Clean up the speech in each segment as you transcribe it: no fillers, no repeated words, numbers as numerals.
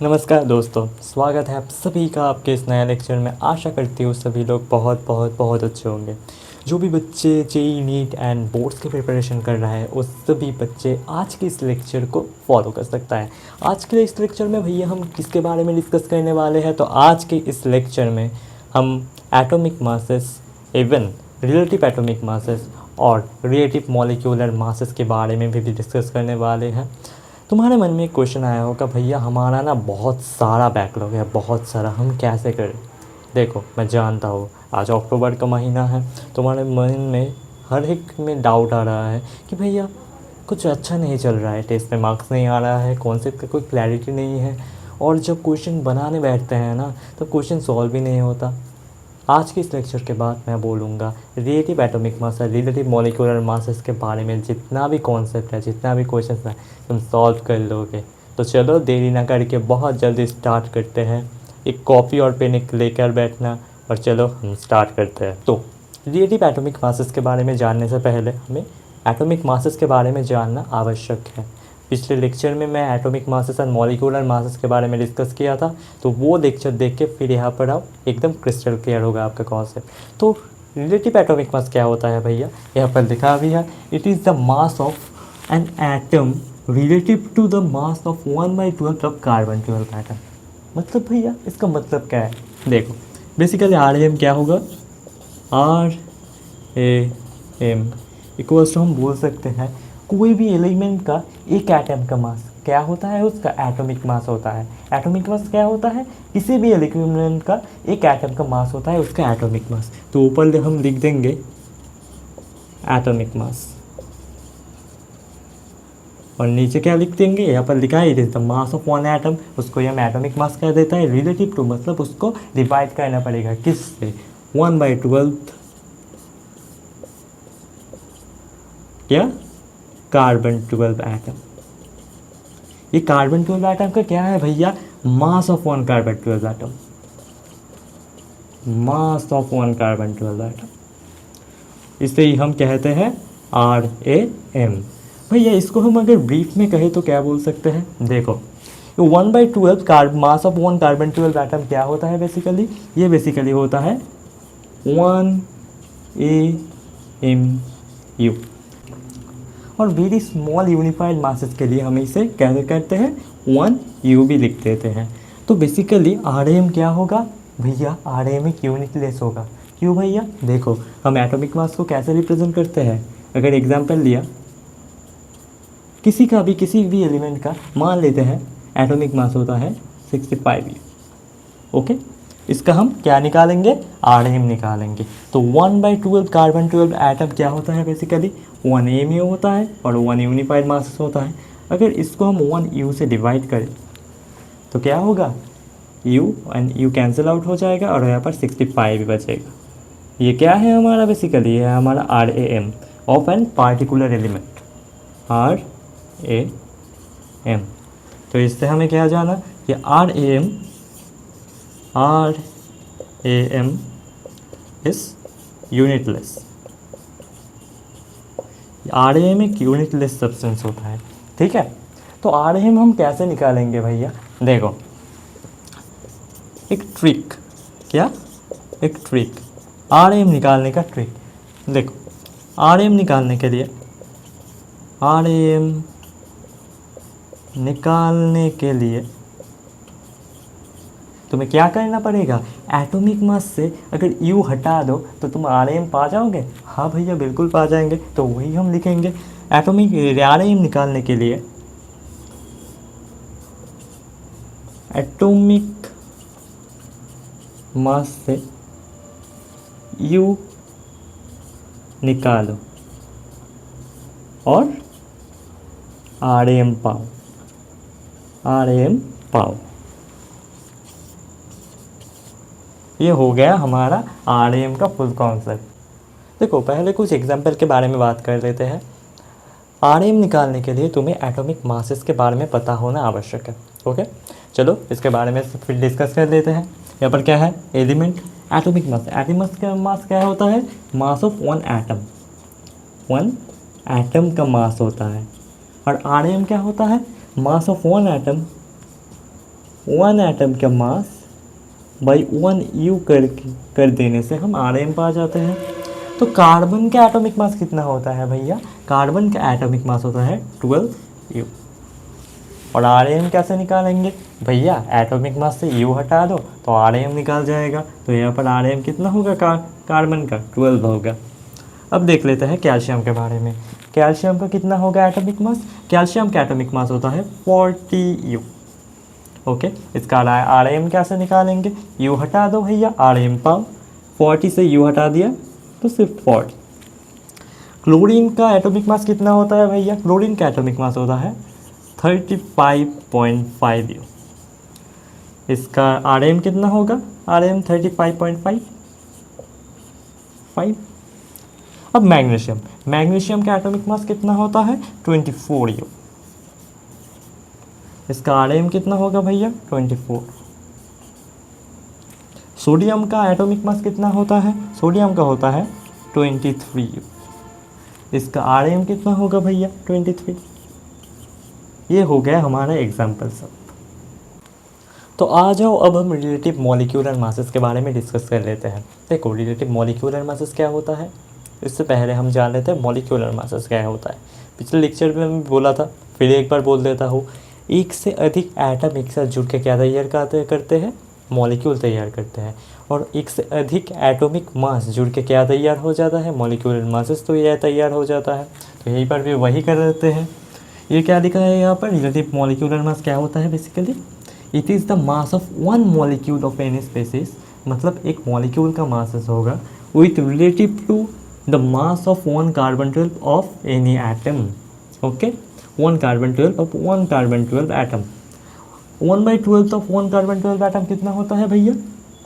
नमस्कार दोस्तों, स्वागत है आप सभी का आपके इस नए लेक्चर में। आशा करती हूँ सभी लोग बहुत बहुत बहुत अच्छे होंगे। जो भी बच्चे जेई नीट एंड बोर्ड्स की प्रिपरेशन कर रहे हैं उस सभी बच्चे आज के इस लेक्चर को फॉलो कर सकता है। आज के इस लेक्चर में भैया हम किसके बारे में डिस्कस करने वाले हैं, तो आज के इस लेक्चर में हम atomic masses, even relative atomic masses और रिलेटिव मॉलिक्यूलर मासेस के बारे में भी डिस्कस करने वाले हैं। तुम्हारे मन में एक क्वेश्चन आया होगा, भैया हमारा ना बहुत सारा बैकलॉग है, बहुत सारा, हम कैसे करें। देखो मैं जानता हूँ आज अक्टूबर का महीना है, तुम्हारे मन में हर एक में डाउट आ रहा है कि भैया कुछ अच्छा नहीं चल रहा है, टेस्ट में मार्क्स नहीं आ रहा है, कॉन्सेप्ट का कोई क्लैरिटी नहीं है, और जब क्वेश्चन बनाने बैठते हैं ना तो क्वेश्चन सॉल्व भी नहीं होता। आज के इस लेक्चर के बाद मैं बोलूँगा रिलेटिव एटॉमिक मास और रिलेटिव मॉलिक्यूलर मासेस के बारे में जितना भी कॉन्सेप्ट है, जितना भी क्वेश्चन है, तुम सॉल्व कर लोगे। तो चलो देरी ना करके बहुत जल्दी स्टार्ट करते हैं। एक कॉपी और पेन लेकर बैठना और चलो हम स्टार्ट करते हैं। तो रिलेटिव एटॉमिक मासेस के बारे में जानने से पहले हमें एटॉमिक मासेस के बारे में जानना आवश्यक है। पिछले लेक्चर में मैं atomic masses and molecular masses के बारे में डिस्कस किया था, तो वो लेक्चर देख के फिर यहाँ पर आओ, एकदम क्रिस्टल क्लियर होगा आपका कॉन्सेप्ट। तो रिलेटिव एटॉमिक मास क्या होता है भैया, यहाँ पर लिखा भी है, it is the mass of an atom relative to the mass of 1/12 of carbon 12 atom. मतलब भैया इसका मतलब क्या है, देखो बेसिकली आर एम क्या होगा, R A M equals to, हम बोल सकते हैं कोई भी एलिमेंट का एक एटम का मास क्या होता है, उसका एटॉमिक मास होता है। एटॉमिक मास क्या होता है, किसी भी एलिमेंट का एक एटम का मास होता है, उसका एटॉमिक मास। तो ऊपर हम लिख देंगे एटॉमिक मास और नीचे क्या लिख देंगे, यहाँ पर लिखा है it is the mass of one atom, उसको हम एटॉमिक मास कह देता है। रिलेटिव टू मतलब उसको डिवाइड करना पड़ेगा किससे, 1/12 क्या, कार्बन 12 एटम। ये कार्बन 12 एटम का क्या है भैया, मास of one carbon 12 atom, mass of one carbon 12 atom, इसे ही हम कहते हैं आर ए एम। भैया इसको हम अगर ब्रीफ में कहें तो क्या बोल सकते हैं, देखो 1/12 मास ऑफ वन कार्बन 12 एटम क्या होता है बेसिकली, ये बेसिकली होता है 1 AMU। और वेरी स्मॉल यूनिफाइड मासेस के लिए हम इसे कैसे करते हैं, 1U भी लिख देते हैं। तो बेसिकली आर एम क्या होगा भैया, आर एम एक यूनिटलेस होगा। क्यों भैया, देखो हम एटॉमिक मास को कैसे रिप्रेजेंट करते हैं, अगर एग्जांपल लिया किसी भी एलिमेंट का, मान लेते हैं एटॉमिक मास होता है 65U, ओके, इसका हम क्या निकालेंगे, आर एम निकालेंगे। तो 1/12 कार्बन 12 एटम क्या होता है बेसिकली, 1 AMU होता है और 1 यूनिफाइड मास होता है। अगर इसको हम 1U से डिवाइड करें तो क्या होगा, U and U cancel out हो जाएगा और यहाँ पर 65 भी बचेगा। ये क्या है हमारा बेसिकली, ये है हमारा RAM of an particular element, RAM। तो इससे हमें क्या जाना कि RAM इज यूनिटलेस। RAM एक यूनिटलेस सब्सटेंस होता है, ठीक है। तो RAM हम कैसे निकालेंगे भैया, देखो एक ट्रिक, क्या, एक ट्रिक, RAM निकालने का ट्रिक। देखो RAM निकालने के लिए, RAM निकालने के लिए तुम्हें क्या करना पड़ेगा, एटॉमिक मास से अगर U हटा दो तो तुम RAM पा जाओगे। हाँ भैया बिल्कुल पा जाएंगे, तो वही हम लिखेंगे। एटॉमिक RAM निकालने के लिए एटॉमिक मास से U निकालो और RAM पाओ, RAM पाओ। ये हो गया हमारा RAM का फुल कॉन्सेप्ट। देखो पहले कुछ एग्जाम्पल के बारे में बात कर लेते हैं। RAM निकालने के लिए तुम्हें एटॉमिक मासेस के बारे में पता होना आवश्यक है, ओके। चलो इसके बारे में फिर डिस्कस कर लेते हैं। यहाँ पर क्या है, एलिमेंट, एटॉमिक मास, एटॉमिक का मास क्या होता है, मास of one atom, one atom का मास होता है। और RAM क्या होता है, मास ऑफ वन एटम 1 एटम का मास बाई 1 यू कर देने से हम Rm पा जाते हैं। तो कार्बन का एटॉमिक मास कितना होता है भैया? कार्बन का एटॉमिक मास होता है 12 यू। और Rm कैसे निकालेंगे भैया? एटॉमिक मास से यू हटा दो तो Rm निकाल जाएगा। तो यहाँ पर Rm कितना होगा? कार्बन का 12 होगा। अब देख लेते हैं कैल्शियम के बारे में। कैल्शियम का कितना होगा एटॉमिक मास? कैल्शियम का एटॉमिक मास होता है 40 यू। ओके, इसका Rm कैसे निकालेंगे? यू हटा दो भैया, Rm पाओ। 40 से यू हटा दिया तो सिर्फ 40। क्लोरीन का एटॉमिक मास कितना होता है भैया? क्लोरीन का एटॉमिक मास होता है 35.5 यू। इसका Rm कितना होगा? Rm 35.5। अब मैग्नीशियम, मैग्नीशियम का एटॉमिक मास कितना होता है? 24 यू। इसका Rm कितना होगा भैया? 24। सोडियम का एटॉमिक मास कितना होता है? सोडियम का होता है 23 यू। इसका Rm कितना होगा भैया? 23। ये हो गया हमारा एग्जाम्पल सब। तो आ जाओ अब हम रिलेटिव मॉलिक्यूलर मासेस के बारे में डिस्कस कर लेते हैं। देखो, रिलेटिव मॉलिक्यूलर मासेस क्या होता है, इससे पहले हम जान लेते हैं मॉलिक्यूलर मासेस क्या होता है। पिछले लेक्चर में मैं बोला था, फिर एक बार बोल देता हूँ। एक से अधिक एटम एक साथ जुड़ के क्या तैयार करते हैं? मॉलिक्यूल तैयार करते हैं। और एक से अधिक एटॉमिक मास जुड़ के क्या तैयार हो जाता है? मॉलिक्यूलर मासेस तो यह तैयार हो जाता है। तो यहीं पर भी वही कर देते हैं। ये क्या लिखा है यहाँ पर? रिलेटिव मॉलिक्यूलर मास क्या होता है basically? It is the mass of one molecule of any species. मतलब एक मॉलिक्यूल का मास होगा with relative to the mass of 1 carbon 12 of any atom. Okay, 1 carbon 12 of 1 carbon 12 atom. 1/12 of 1 carbon 12 atom कितना होता है भैया?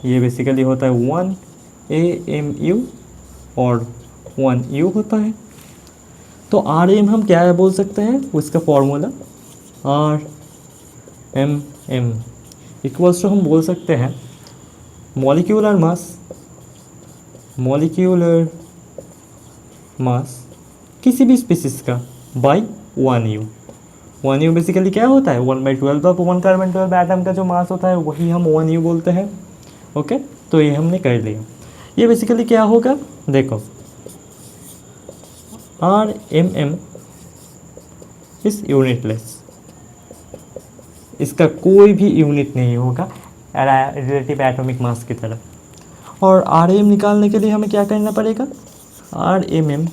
ये basically होता है 1 AMU और 1 U होता है। तो Rm हम क्या बोल सकते हैं? उसका फॉर्मूला RMM इक्वल्स टू हम बोल सकते हैं मॉलिक्यूलर मास किसी भी स्पीसीज का बाई 1 यू। 1 यू बेसिकली क्या होता है? 1/12 ऑफ 1 कार्बन 12 एटम का जो मास होता है वही हम 1 यू बोलते हैं। ओके, तो ये हमने कर लिया। ये बेसिकली क्या होगा? देखो, RMM इज यूनिटलेस। इसका कोई भी यूनिट नहीं होगा रिलेटिव एटॉमिक मास की तरह। और Rm निकालने के लिए हमें क्या करना पड़ेगा? RMM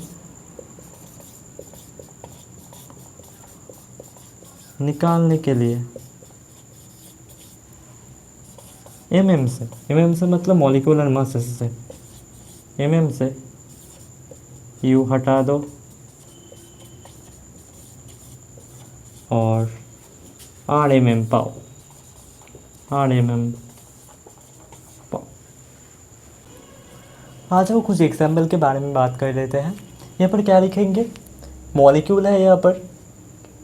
निकालने के लिए MM से मतलब मॉलिक्यूलर मास से MM से U हटा दो और RMM पाओ। आ जाओ कुछ एग्जाम्पल के बारे में बात कर लेते हैं। यहाँ पर क्या लिखेंगे? मॉलिक्यूल है, यहाँ पर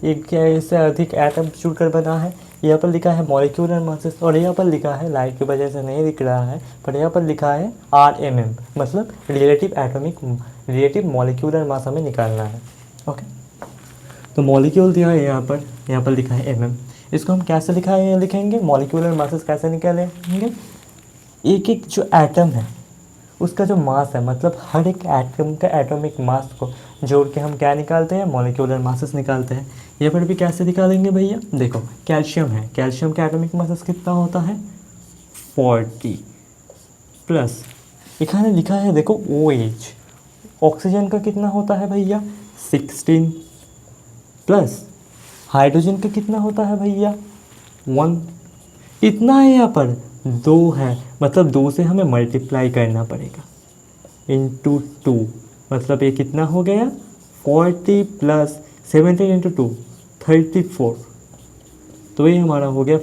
एक से अधिक एटम जुड़कर बना है। यहाँ पर लिखा है मॉलिक्यूलर मासेस और यहाँ पर लिखा है, लाइट की वजह से नहीं दिख रहा है, पर यहाँ पर लिखा है RMM, मतलब रिलेटिव मॉलिक्यूलर मास हमें निकालना है। ओके, तो मॉलिक्यूल दिया है यहाँ पर लिखा है MM। इसको हम कैसे लिखेंगे? मॉलिक्यूलर मासेस कैसे निकालेंगे? एक जो एटम है उसका जो मास है, मतलब हर एक एटम का एटॉमिक मास को जोड़ के हम क्या निकालते हैं? मॉलिक्यूलर मासेस निकालते हैं। यहाँ पर भी कैसे निकालेंगे भैया? देखो, कैल्शियम है, कैल्शियम का एटॉमिक मासेस कितना होता है? 40 प्लस इखाने लिखा है देखो OH। ऑक्सीजन का कितना होता है भैया? 16 प्लस हाइड्रोजन का कितना होता है भैया? 1। इतना है, यहाँ पर 2 है, मतलब 2 से हमें मल्टीप्लाई करना पड़ेगा इंटू 2। मतलब ये कितना हो गया? 40 प्लस 17 इंटू 2 34। तो ये हमारा हो गया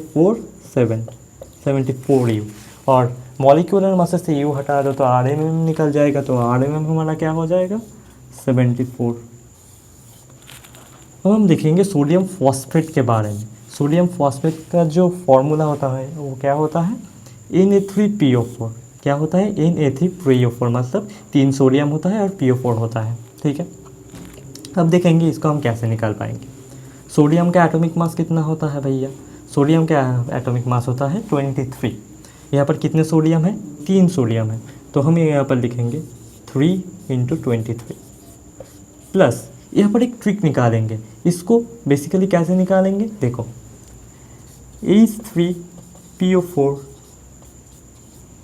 74 यू। और मॉलिक्यूलर मासेस से यू हटा दो तो RMM निकल जाएगा। तो RMM हमारा क्या हो जाएगा? 74। अब हम देखेंगे सोडियम फॉस्फेट के बारे में। सोडियम फॉस्फेट का जो फॉर्मूला होता है वो क्या होता है? Na3PO4। क्या होता है? Na3PO4, मतलब 3 सोडियम होता है और PO4 होता है। ठीक है, अब देखेंगे इसको हम कैसे निकाल पाएंगे। सोडियम का एटॉमिक मास कितना होता है भैया? सोडियम का एटॉमिक मास होता है 23। यहाँ पर कितने सोडियम है? 3 सोडियम है, तो हम यहाँ पर लिखेंगे 3 × 23 प्लस यहाँ पर एक ट्रिक निकालेंगे। इसको बेसिकली कैसे निकालेंगे देखो, H3PO4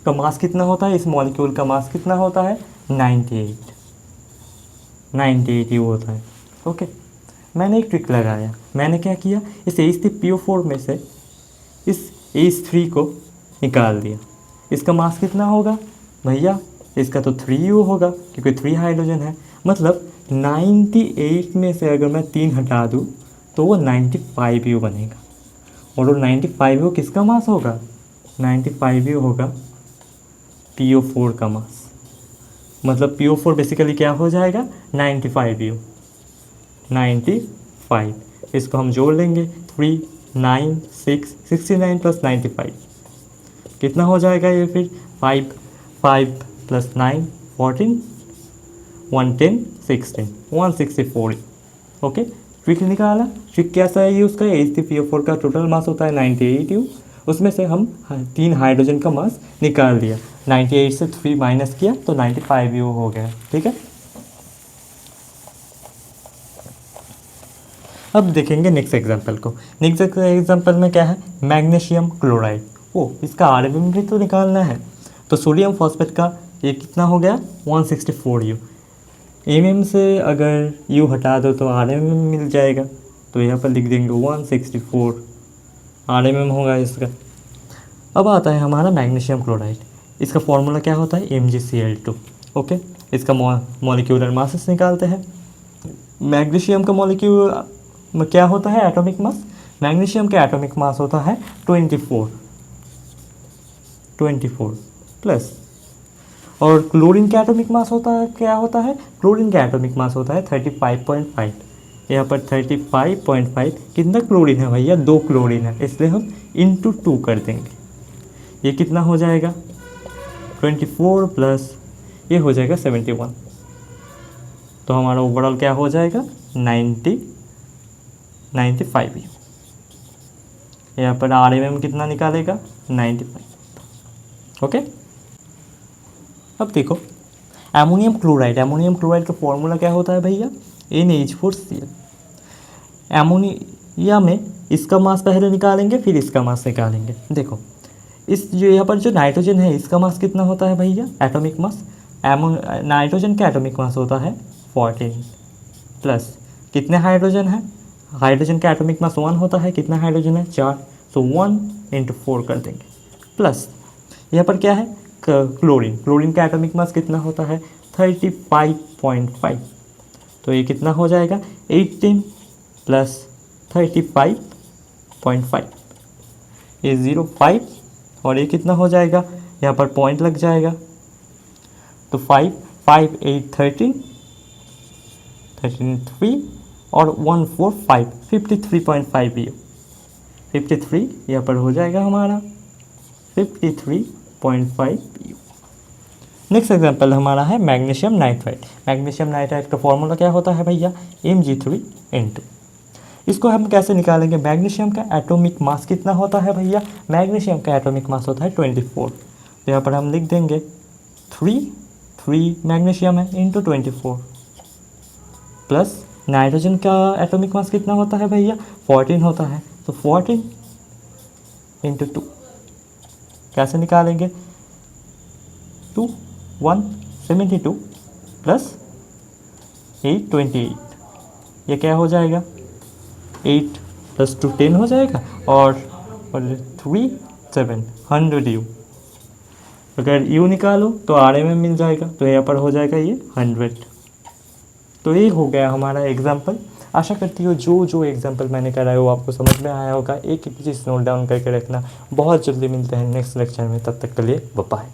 का मास कितना होता है, इस मॉलिक्यूल का मास कितना होता है 98 यू होता है। ओके, मैंने एक ट्रिक लगाया, मैंने क्या किया, इस H3PO4 में से इस H3 को निकाल दिया। इसका मास कितना होगा भैया, इसका तो 3U होगा क्योंकि 3 हाइड्रोजन है। मतलब 98 में से अगर मैं 3 हटा दूँ तो वो 95U बनेगा। और वो 95U किसका मास होगा? 95U होगा PO4 का मास। मतलब PO4 बेसिकली क्या हो जाएगा 95U, 95। इसको हम जोड़ लेंगे 3, 9, 6, 69 + 95 कितना हो जाएगा ये फिर 5 + 9 14, 110, 16, 164। ओके, ट्रिक निकाला। ट्रिक कैसा है ये उसका, H3PO4 का टोटल मास होता है 98U, उसमें से हम 3 हाइड्रोजन का मास निकाल दिया, 98 से 3 माइनस किया तो 95U हो गया। ठीक है, अब देखेंगे नेक्स्ट एग्जांपल को। नेक्स्ट एग्जांपल में क्या है, मैग्नीशियम क्लोराइड। ओ, इसका आरएमएम भी तो निकालना है। तो सोडियम फॉस्फेट का ये कितना हो गया 164U। एमएम से अगर यू हटा दो तो आरएमएम मिल जाएगा, तो यहाँ पर लिख देंगे 164 आरएमएम होगा इसका। अब आता है हमारा मैग्नीशियम क्लोराइड। इसका फॉर्मूला क्या होता है MgCl2। ओके, इसका मॉलिक्यूलर मासेस निकालते हैं। मैग्नीशियम का मॉलिक्यूल क्या होता है एटॉमिक मास, मैग्नीशियम का एटॉमिक मास होता है 24 प्लस, और क्लोरीन का एटॉमिक मास होता है क्या होता है, क्लोरीन का एटॉमिक मास होता है 35.5। यहाँ पर 35.5 कितना क्लोरीन है भैया, 2 क्लोरीन है, इसलिए हम इंटू 2 कर देंगे। ये कितना हो जाएगा 24 प्लस ये हो जाएगा 71। तो हमारा ओवरऑल क्या हो जाएगा 95U। यहाँ पर आरएमएम कितना निकालेगा 95। ओके, अब देखो एमोनियम क्लोराइड। एमोनियम क्लोराइड का फॉर्मूला क्या होता है भैया NH4Cl। एमोनिया में इसका मास पहले निकालेंगे फिर इसका मास निकालेंगे। देखो इस जो यहाँ पर जो नाइट्रोजन है इसका मास कितना होता है भैया एटॉमिक मास, नाइट्रोजन का एटॉमिक मास होता है 14 प्लस कितने हाइड्रोजन है, हाइड्रोजन का एटॉमिक मास 1 होता है, कितना हाइड्रोजन है 4, तो 1 × 4 कर देंगे प्लस यहाँ पर क्या है क्लोरीन। क्लोरीन का एटॉमिक मास कितना होता है 35.5, तो ये कितना हो जाएगा 18 प्लस 35.5, ये 05 और ये कितना हो जाएगा, यहाँ पर पॉइंट लग जाएगा, तो 5, 5, 8, 13, 3 और 1, 4, 5, 53.5 53 यहाँ पर हो जाएगा हमारा 53.5। नेक्स्ट एग्जांपल हमारा है मैग्नीशियम नाइट्राइड। मैग्नीशियम नाइट्राइड का फॉर्मूला क्या होता है भैया Mg3N2। इसको हम कैसे निकालेंगे, मैग्नीशियम का एटॉमिक मास कितना होता है भैया, मैग्नीशियम का एटॉमिक मास होता है 24, तो यहाँ पर हम लिख देंगे 3 मैग्नीशियम है इंटू 24 प्लस नाइट्रोजन का एटॉमिक मास कितना होता है भैया 14 होता है, तो 14 × 2 कैसे निकालेंगे 2, 1, 72 प्लस 8, 28, ये क्या हो जाएगा 8 + 2 10 हो जाएगा और 3 7 100U। अगर U निकालो तो RMM मिल जाएगा, तो यहाँ पर हो जाएगा ये 100। तो ये हो गया हमारा एग्जाम्पल। आशा करती हूँ जो एग्जाम्पल मैंने कराया वो आपको समझ में आया होगा। एक चीज़ नोट डाउन करके रखना। बहुत जल्दी मिलते हैं नेक्स्ट लेक्चर में, तब तक के लिए बाय।